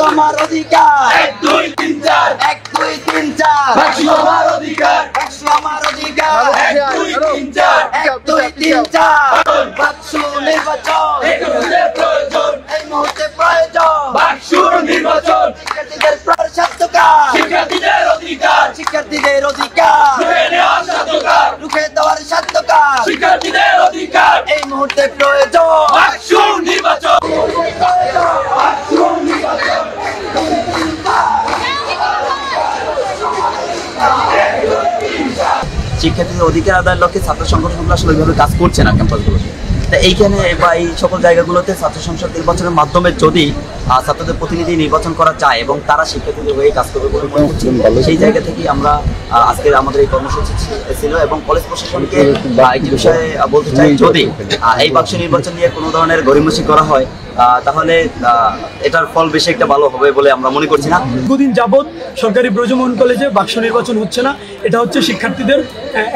বাক্স আমার অধিকার 1 2 3 4 1 2 3 4 বাক্স আমার অধিকার বাক্স আমার অধিকার 1 2 3 4 1 2 3 4 বাক্স নির্বাচন এই মুহূর্তে প্রয়োজন এই মুহূর্তে প্রয়োজন বাক্স নির্বাচন শিক্ষার্থীদের স্বার্থকার শিক্ষার্থীদের অধিকার শিক্ষার্থীদের অধিকার রুখে নেওয়ার স্বার্থকার রুখে দেওয়ার স্বার্থকার শিক্ষার্থীদের অধিকার এই মুহূর্তে প্রয়োজন বাক্স নির্বাচন শিক্ষার্থীদের অধিকার আদায়ের লক্ষ্যে ছাত্র সংগঠনগুলো আসলে ওইভাবে কাজ করছে না ক্যাম্পাসগুলোতে। তা এইখানে বা এই সকল জায়গাগুলোতে ছাত্র সংসদ নির্বাচনের মাধ্যমে যদি ছাত্রদের প্রতিনিধি নির্বাচন করা যায় এবং তারা শিক্ষার্থীদের হয়ে কাজ করবে বলে মনে করছি, সেই জায়গা থেকেই আমরা আজকে আমাদের এই কর্মসূচি ছিল এবং কলেজ প্রশাসনকে এই বিষয়ে বলতে চাই, যদি এই বাক্স নির্বাচন নিয়ে কোনো ধরনের গড়িমসি করা হয় তাহলে এটার ফল বেশি একটা ভালো হবে বলে আমরা মনে করছি না। দীর্ঘদিন যাবৎ সরকারি ব্রজমোহন কলেজে বাক্স নির্বাচন হচ্ছে না। এটা হচ্ছে শিক্ষার্থীদের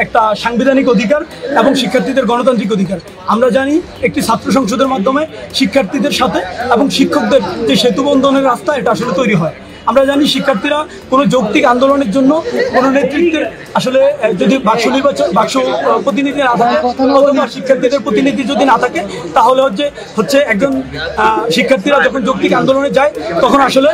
একটা সাংবিধানিক অধিকার এবং শিক্ষার্থীদের গণতান্ত্রিক অধিকার। আমরা জানি একটি ছাত্র সংসদের মাধ্যমে শিক্ষার্থীদের সাথে এবং শিক্ষকদের যে সেতুবন্ধনের রাস্তা, এটা আসলে তৈরি হয়। আমরা জানি শিক্ষার্থীরা কোনো যৌক্তিক আন্দোলনের জন্য কোনো নেতৃত্বের আসলে যদি বাক্স প্রতিনিধি না থাকে অথবা শিক্ষার্থীদের প্রতিনিধি যদি না থাকে, তাহলে হচ্ছে একজন শিক্ষার্থীরা যখন যৌক্তিক আন্দোলনে যায় তখন আসলে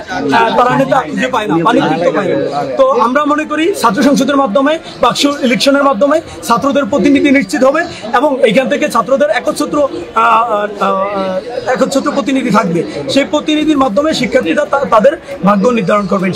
তারা নেতা খুঁজে পায় না বা নেতৃত্ব পায় না। তো আমরা মনে করি ছাত্র সংসদের মাধ্যমে বাক্স ইলেকশনের মাধ্যমে ছাত্রদের প্রতিনিধি নিশ্চিত হবে এবং এইখান থেকে ছাত্রদের একচ্ছত্র প্রতিনিধি থাকবে। সেই প্রতিনিধির মাধ্যমে শিক্ষার্থীরা তাদের ভাগ্য নির্ধারণ করবেন।